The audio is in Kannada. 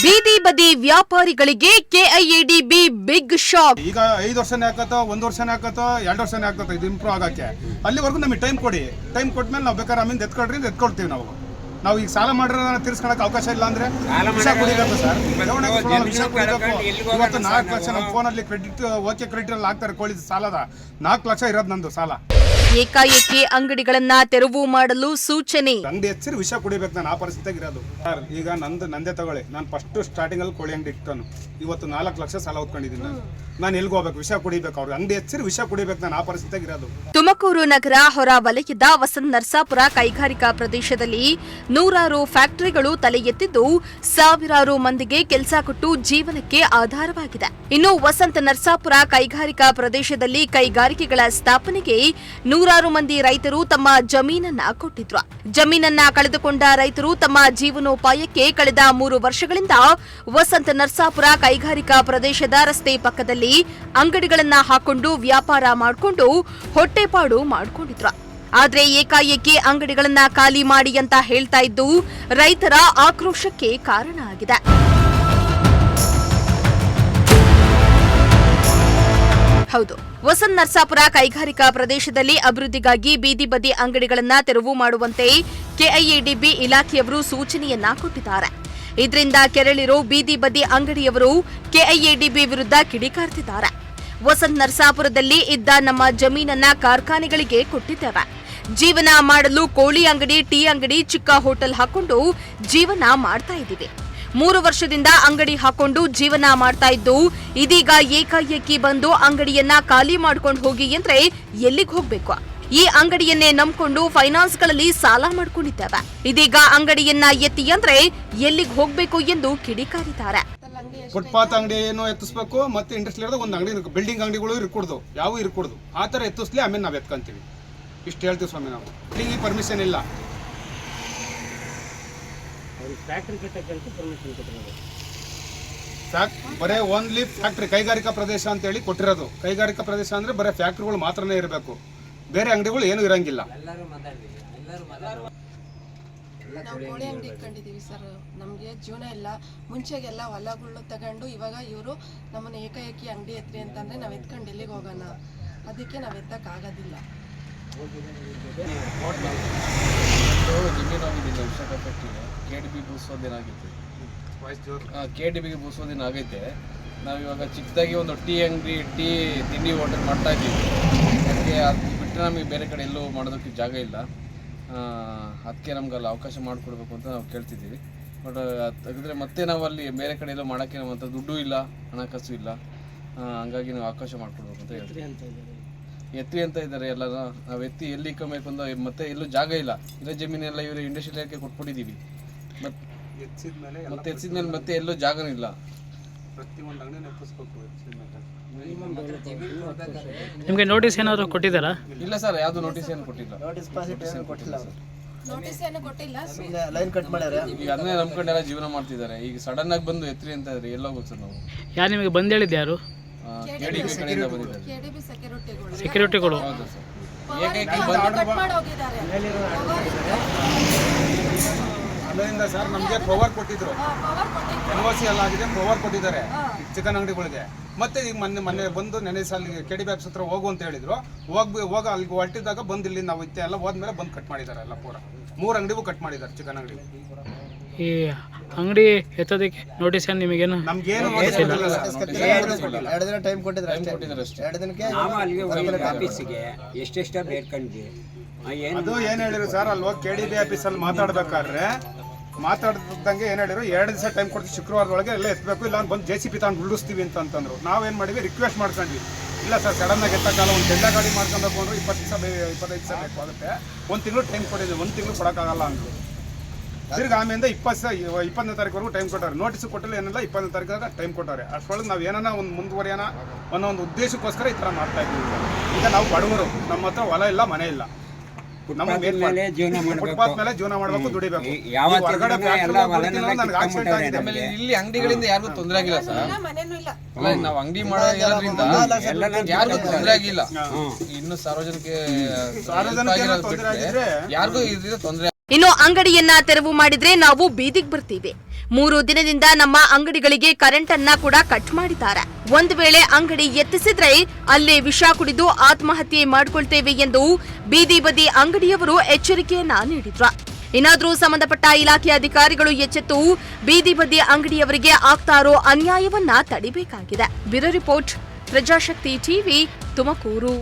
ಬೀದಿ ಬದಿ ವ್ಯಾಪಾರಿಗಳಿಗೆ ಕೆಐಎಡಿಬಿ ಬಿಗ್ ಶಾಕ್. ಈಗ 5 ವರ್ಷನೇ ಹಾಕತ್ತೋ 1 ವರ್ಷನೇ ಹಾಕತ್ತೋ 2 ವರ್ಷನೇ ಹಾಕತ್ತೋ ಇದು ಇಂಪ್ರೂವ್ ಆಗಕ್ಕೆ ಅಲ್ಲಿವರೆಗೂ ನಮಗೆ ಟೈಮ್ ಕೊಡಿ. ಟೈಮ್ ಕೊಟ್ಮೇಲೆ ನಾವು ಬೇಕಾದ್ರೆ ಆಮೇಲೆ ಎತ್ಕೊಳ್ತೀವಿ. ನಾವು ಈಗ ಸಾಲ ಮಾಡಿರೋದನ್ನ ತೀರ್ಸ್ಕೊಳಕ್ಕೆ ಅವಕಾಶ ಇಲ್ಲ ಅಂದ್ರೆ ವಿಷ ಕುಡಿಬೇಕು ಸರ್. ವಿಷ ಕುಡಿಬೇಕು. ಇವತ್ತು 4 ಲಕ್ಷ ನಮ್ಮ ಫೋನಲ್ಲಿ ಕ್ರೆಡಿಟ್ ಅಲ್ಲಿ ಹಾಕ್ತಾರೆ ಕೋಳಿ ಸಾಲದ 4 ಲಕ್ಷ ಇರೋದು ನಂದು ಸಾಲ. ಏಕಾಏಕಿ ಅಂಗಡಿಗಳನ್ನ ತೆರವು ಮಾಡಲು ಸೂಚನೆ. ಅಂಗಡಿ ಹೆಚ್ಚಿರಿ ವಿಷ ಕುಡಿಬೇಕು. ನಾನು ಆ ಪರಿಸ್ಥಿತಿಯಾಗಿ ಇರೋದು ಸರ್. ಈಗ ನಂದೇ ತಗೊಳ್ಳಿ. ನಾನು ಫಸ್ಟ್ ಸ್ಟಾರ್ಟಿಂಗ್ ಅಲ್ಲಿ ಕೋಳಿ ಅಂಗಡಿ ಇಟ್ಟನು. ಇವತ್ತು 4 ಲಕ್ಷ ಸಾಲ ಹೊತ್ಕೊಂಡಿದ್ದೀನಿ. ನಾನು ಎಲ್ಗೆ ಹೋಗ್ಬೇಕು? ವಿಷ ಕುಡಿಬೇಕು. ಅವ್ರಿಗೆ ಅಂಗಡಿ ಹೆಚ್ಚಿರಿ ವಿಷ ಕುಡಿಬೇಕು. ನಾನು ಆ ಪರಿಸ್ಥಿತಿಯಾಗಿ ಇರೋದು. ತುಮಕೂರು ನಗರ ಹೊರ ವಲಯದ ವಸಂತ ನರಸಾಪುರ ಕೈಗಾರಿಕಾ ಪ್ರದೇಶದಲ್ಲಿ 100 ಫ್ಯಾಕ್ಟರಿಗಳು ತಲೆ ಎತ್ತಿದ್ದು ಸಾವಿರಾರು ಮಂದಿಗೆ ಕೆಲಸ ಕೊಟ್ಟು ಜೀವನಕ್ಕೆ ಆಧಾರವಾಗಿದೆ. ಇನ್ನು ವಸಂತ ನರಸಾಪುರ ಕೈಗಾರಿಕಾ ಪ್ರದೇಶದಲ್ಲಿ ಕೈಗಾರಿಕೆಗಳ ಸ್ಥಾಪನೆಗೆ 100 ಮಂದಿ ರೈತರು ತಮ್ಮ ಜಮೀನನ್ನ ಕೊಟ್ಟಿದ್ರು. ಜಮೀನನ್ನ ಕಳೆದುಕೊಂಡ ರೈತರು ತಮ್ಮ ಜೀವನೋಪಾಯಕ್ಕೆ ಕಳೆದ 3 ವರ್ಷಗಳಿಂದ ವಸಂತ ನರಸಾಪುರ ಕೈಗಾರಿಕಾ ಪ್ರದೇಶದ ರಸ್ತೆ ಪಕ್ಕದಲ್ಲಿ ಅಂಗಡಿಗಳನ್ನ ಹಾಕೊಂಡು ವ್ಯಾಪಾರ ಮಾಡಿಕೊಂಡು ಹೊಟ್ಟೆಪಾಡು ಮಾಡಿಕೊಂಡಿದ್ರು. ಆದ್ರೆ ಏಕಾಏಕಿ ಅಂಗಡಿಗಳನ್ನ ಖಾಲಿ ಮಾಡಿ ಅಂತ ಹೇಳ್ತಾ ಇದ್ದು ರೈತರ ಆಕ್ರೋಶಕ್ಕೆ ಕಾರಣ ಆಗಿದೆ. ಹೌದು, ವಸಂತ ನರಸಾಪುರ ಕೈಗಾರಿಕಾ ಪ್ರದೇಶದಲ್ಲಿ ಅಭಿವೃದ್ಧಿಗಾಗಿ ಬೀದಿ ಬದಿ ಅಂಗಡಿಗಳನ್ನ ತೆರವು ಮಾಡುವಂತೆ ಕೆಐಎಡಿಬಿ ಇಲಾಖೆಯವರು ಸೂಚನೆಯನ್ನ ಕೊಟ್ಟಿದ್ದಾರೆ. ಇದರಿಂದ ಕೆರಳಿರೋ ಬೀದಿ ಬದಿ ಅಂಗಡಿಯವರು ಕೆಐಎಡಿಬಿ ವಿರುದ್ಧ ಕಿಡಿಕಾರ್ತಿದ್ದಾರೆ. ವಸಂತ ನರಸಾಪುರದಲ್ಲಿ ಇದ್ದ ನಮ್ಮ ಜಮೀನನ್ನ ಕಾರ್ಖಾನೆಗಳಿಗೆ ಕೊಟ್ಟಿದ್ದೇವೆ. ಜೀವನ ಮಾಡಲು ಕೋಳಿ ಅಂಗಡಿ, ಟೀ ಅಂಗಡಿ, ಚಿಕ್ಕ ಹೋಟೆಲ್ ಹಾಕೊಂಡು ಜೀವನ ಮಾಡ್ತಾ ಇದ್ದೀವಿ. 3 ವರ್ಷದಿಂದ ಅಂಗಡಿ ಹಾಕೊಂಡು ಜೀವನ ಮಾಡ್ತಾ ಇದ್ದು ಇದೀಗ ಏಕಾಏಕಿ ಬಂದು ಅಂಗಡಿಯನ್ನ ಖಾಲಿ ಮಾಡ್ಕೊಂಡು ಹೋಗಿ ಅಂದ್ರೆ ಎಲ್ಲಿಗೆ ಹೋಗ್ಬೇಕು? ಈ ಅಂಗಡಿಯನ್ನೇ ನಂಬಿಕೊಂಡು ಫೈನಾನ್ಸ್ಗಳಲ್ಲಿ ಸಾಲ ಮಾಡ್ಕೊಂಡಿದ್ದೇವೆ. ಇದೀಗ ಅಂಗಡಿಯನ್ನ ಎತ್ತಿ ಅಂದ್ರೆ ಎಲ್ಲಿಗೆ ಹೋಗ್ಬೇಕು ಎಂದು ಕಿಡಿಕಾರಿದ್ದಾರೆ. ಫುಟ್ಪಾತ್ ಅಂಗಡಿ ಏನು ಎತ್ತಿಸ್ಬೇಕು, ಮತ್ತೆ ಇಂಡಸ್ಟ್ರಿಯಲ್ ಒಂದು ಅಂಗಡಿ, ಬಿಲ್ಡಿಂಗ್ ಅಂಗಡಿಗಳು ಇರ್ಕೂಡ್ದು, ಯಾವ ಇರ್ಕೂಡ್ದು. ಆ ಥರ ಎತ್ತಿಸ್ಲಿ, ಆಮೇಲೆ ನಾವು ಎತ್ಕೊಂತೀವಿ. ಇಷ್ಟು ಹೇಳ್ತೀವಿ ಸ್ವಾಮಿ. ನಾವು ಬಿಲ್ಡಿಂಗ್ ಪರ್ಮಿಷನ್ ಇಲ್ಲ. ಬರೇ ಓನ್ಲಿ ಫ್ಯಾಕ್ಟ್ರಿ ಕೈಗಾರಿಕಾ ಪ್ರದೇಶ ಅಂತ ಹೇಳಿ ಕೊಟ್ಟಿರೋದು. ಕೈಗಾರಿಕಾ ಪ್ರದೇಶ ಅಂದ್ರೆ ಬರೀ ಫ್ಯಾಕ್ಟ್ರಿಗಳು ಮಾತ್ರನೇ ಇರಬೇಕು, ಬೇರೆ ಅಂಗಡಿಗಳು ಏನು ಇರಂಗಿಲ್ಲ. ನಾವು ಕೋಳಿ ಅಂಗಡಿ ಇಟ್ಕೊಂಡಿದ್ದೀವಿ ಸರ್. ನಮಗೆ ಜೀವನ ಇಲ್ಲ. ಮುಂಚೆಗೆಲ್ಲ ಹೊಲಗಳು ತಗೊಂಡು ಇವಾಗ ಇವರು ನಮ್ಮನ್ನು ಏಕಾಏಕಿ ಅಂಗಡಿ ಎತ್ರಿ ಅಂತಂದರೆ ನಾವು ಎತ್ಕೊಂಡು ಎಲ್ಲಿಗೆ ಹೋಗೋಣ? ಅದಕ್ಕೆ ನಾವು ಎತ್ತಕ್ಕಾಗೋದಿಲ್ಲ. ಕೆಡಿಬಿಗೆ ಬೂಸೋದೇನು ಆಗೈತೆ. ನಾವಿವಾಗ ಚಿಕ್ಕದಾಗಿ ಒಂದು ಟೀ ಅಂಗಡಿ, ಟೀ ತಿಂಡಿ ಹೋಟೆಲ್ ಮಾಡ್ತಾ ಇದ್ದೀವಿ. ಅದಕ್ಕೆ ಅದು ಬಿಟ್ಟರೆ ನಮಗೆ ಬೇರೆ ಕಡೆ ಎಲ್ಲೂ ಮಾಡೋದಕ್ಕೆ ಜಾಗ ಇಲ್ಲ. ಅದಕ್ಕೆ ನಮ್ಗೆ ಅಲ್ಲಿ ಅವಕಾಶ ಮಾಡಿಕೊಡ್ಬೇಕು ಅಂತ ನಾವು ಕೇಳ್ತಿದ್ದೀವಿ. ಬಟ್ ತೆಗೆದ್ರೆ ಮತ್ತೆ ನಾವು ಅಲ್ಲಿ ಬೇರೆ ಕಡೆ ಎಲ್ಲೂ ಮಾಡೋಕ್ಕೆ ನಮ್ಮ ಹತ್ರ ದುಡ್ಡು ಇಲ್ಲ, ಹಣಕಾಸು ಇಲ್ಲ. ಹಂಗಾಗಿ ನಾವು ಅವಕಾಶ ಮಾಡಿಕೊಡ್ಬೇಕು ಅಂತ ಹೇಳ್ತೀವಿ. ಎತ್ತಿ ಅಂತ ಇದ್ದಾರೆ ಎಲ್ಲ. ನಾವು ಎತ್ತಿ ಎಲ್ಲಿ ಇಕ್ಕಬೇಕು ಅಂತ ಮತ್ತೆ ಎಲ್ಲೂ ಜಾಗ ಇಲ್ಲ. ಇರೋ ಜಮೀನೆಲ್ಲ ಇವರು ಇಂಡಸ್ಟ್ರಿಯಲ್ಗೆ ಕೊಟ್ಬಿಟ್ಟಿದ್ದೀವಿ. ಮತ್ತೆ ಎತ್ತಿದ್ಮೇಲೆ ಮತ್ತೆ ಎಲ್ಲೂ ಜಾಗನೂ ಇಲ್ಲ. ನಿಮಗೆ ನೋಟಿಸ್ ಏನಾದರೂ ಕೊಟ್ಟಿದ್ದಾರಾ? ಇಲ್ಲ ಸರ್, ಯಾವುದು ನೋಟಿಸ್ ಏನು ಕೊಟ್ಟಿಲ್ಲ. ಈಗ ಅದನ್ನೇ ನಂಬ್ಕೊಂಡೆಲ್ಲ ಜೀವನ ಮಾಡ್ತಿದ್ದಾರೆ. ಈಗ ಸಡನ್ ಆಗಿ ಬಂದು ಎತ್ರಿ ಅಂತ ಇದ್ರೆ ಎಲ್ಲ ಹೋಗ್ಬೇಕು ಸರ್ ನಾವು. ಯಾರು ನಿಮಗೆ ಬಂದು ಹೇಳಿದ್ದು? ಯಾರು? ಕೆಡಿಬಿ ಕಡೆಯಿಂದ ಬಂದಿದ್ದಾರೆ, ಸೆಕ್ಯೂರಿಟಿಗಳು. ಹೌದು ಸರ್. ಅದರಿಂದ ಸರ್ ನಮಗೆ ಪವರ್ ಕೊಟ್ಟಿದ್ರು. NOC ಎಲ್ಲ ಆಗಿದೆ, ಪವರ್ ಕೊಟ್ಟಿದ್ದಾರೆ ಚಿಕನ್ ಅಂಗಡಿಗಳಿಗೆ. ಮತ್ತೆ ಈಗ ಮೊನ್ನೆ ಬಂದು ನೆನೆ ಸಾಲಿಗೆ ಕೆಡಿಬಿ ಆಫೀಸ್ ಹತ್ರ ಹೋಗು ಅಂತ ಹೇಳಿದ್ರು. ಹೋಗ ಅಲ್ಲಿಗೆ ಹೊರಟಿದ್ದಾಗ ಬಂದು ಇಲ್ಲಿ ನಾವು ಇತ್ತೆ ಎಲ್ಲ ಹೋದ್ಮೇಲೆ ಬಂದು ಕಟ್ ಮಾಡಿದ್ದಾರೆ. ಎಲ್ಲ ಪೂರ 3 ಅಂಗಡಿಗೂ ಕಟ್ ಮಾಡಿದ್ದಾರೆ, ಚಿಕನ್ ಅಂಗಡಿ. ಈ ಅಂಗಡಿ ಎತ್ತೋದಕ್ಕೆ ನೋಟಿಸ್ ಏನು ನಿಮಗೇನು? ನಮ್ಗೇನು ಟೈಮ್ ಕೊಟ್ಟಿದ್ದಾರೆ ಅಷ್ಟೇ. 2 ದಿನಕ್ಕೆ ನಾವು ಅಲ್ಲಿಗೆ ಹೋಗಿ ಆಫೀಸಿಗೆ ಎಷ್ಟೆಷ್ಟ ಬೇಡ್ಕೊಂಡ್ವಿ. ಅದು ಏನು ಹೇಳಿದ್ರು ಸರ್, ಅಲ್ಲಿ ಹೋಗಿ ಕೆಡಿಬಿ ಆಫೀಸಲ್ಲಿ ಮಾತಾಡ್ದಂಗೆ ಏನು ಹೇಳಿದ್ರು, 2 ದಿವಸ ಟೈಮ್ ಕೊಡ್ತೀವಿ, ಶುಕ್ರವಾರದೊಳಗೆ ಎಲ್ಲ ಎತ್ತಬೇಕು, ಇಲ್ಲ ಬಂದು JCB ತಗೊಂಡು ಉಳಿಸ್ತೀವಿ ಅಂತಂದ್ರು. ನಾವೇನು ಮಾಡಿದ್ವಿ, ರಿಕ್ವೆಸ್ಟ್ ಮಾಡ್ಕೊಂಡ್ವಿ. ಇಲ್ಲ ಸರ್, ಸಡನ್ನಾಗಿ ಎತ್ತಕ್ಕಾಗಲ್ಲ, ಒಂದು ಕೆಂಡ ಗಾಡಿ ಮಾಡ್ಕೊಬೇಕು ಅಂದ್ರೆ 20 ದಿವಸ 25 ದಿವಸ ಬೇಕಾಗುತ್ತೆ. 1 ತಿಂಗಳು ಟೈಮ್ ಕೊಟ್ಟಿದ್ವಿ, 1 ತಿಂಗಳು ಕೊಡೋಕ್ಕಾಗಲ್ಲ ಅಂದರು. ತಿರ್ಗಿ ಆಮೇಲೆ 20ನೇ ತಾರೀಕುವರೆಗೂ ಟೈಮ್ ಕೊಟ್ಟವ್ರೆ. ನೋಟಿಸ್ ಕೊಟ್ಟಿಲ್ಲ, ಏನಿಲ್ಲ, 20ನೇ ತಾರೀಕಾಗ ಟೈಮ್ ಕೊಟ್ಟವ್ರೆ. ಅಷ್ಟರೊಳಗೆ ನಾವು ಏನಾನ ಒಂದು ಮುಂದುವರಿಯೋಣ ಅನ್ನೋ ಒಂದು ಉದ್ದೇಶಕ್ಕೋಸ್ಕರ ಈ ಥರ ಮಾಡ್ತಾ ಇದ್ದೀವಿ. ಈಗ ನಾವು ಬಡವರು, ನಮ್ಮ ಹತ್ರ ಹೊಲ ಇಲ್ಲ, ಮನೆ ಇಲ್ಲ. ಫುಟ್ಪಾತ್ ಮೇಲೆ ಜೀವನ ಮಾಡಬೇಕು, ದುಡಿಬೇಕು. ಇಲ್ಲಿ ಅಂಗಡಿಗಳಿಂದ ಯಾರಿಗೂ ತೊಂದರೆ ಆಗಿಲ್ಲ ಸರ್. ನಾವು ಅಂಗಡಿ ಮಾಡೋದ್ರಿಂದ ಯಾರಿಗೂ ತೊಂದರೆ ಆಗಿಲ್ಲ. ಇನ್ನು ಸಾರ್ವಜನಿಕ ಯಾರಿಗೂ ಇದರಿಂದ ತೊಂದರೆ. ಇನ್ನು ಅಂಗಡಿಯನ್ನ ತೆರವು ಮಾಡಿದ್ರೆ ನಾವು ಬೀದಿಗೆ ಬರ್ತೀವಿ. 3 ದಿನದಿಂದ ನಮ್ಮ ಅಂಗಡಿಗಳಿಗೆ ಕರೆಂಟ್ ಅನ್ನ ಕೂಡ ಕಟ್ ಮಾಡಿದ್ದಾರೆ. ಒಂದು ವೇಳೆ ಅಂಗಡಿ ಎತ್ತಿಸಿದ್ರೆ ಅಲ್ಲೇ ವಿಷ ಕುಡಿದು ಆತ್ಮಹತ್ಯೆ ಮಾಡಿಕೊಳ್ತೇವೆ ಎಂದು ಬೀದಿ ಬದಿ ಅಂಗಡಿಯವರು ಎಚ್ಚರಿಕೆಯನ್ನ ನೀಡಿದ್ರು. ಇನ್ನಾದ್ರೂ ಸಂಬಂಧಪಟ್ಟ ಇಲಾಖೆ ಅಧಿಕಾರಿಗಳು ಎಚ್ಚೆತ್ತು ಬೀದಿ ಬದಿ ಅಂಗಡಿಯವರಿಗೆ ಆಗ್ತಾ ಇರೋ ಅನ್ಯಾಯವನ್ನ ತಡಿಬೇಕಾಗಿದೆ. Bureau report, Prajashakti TV, Tumakuru.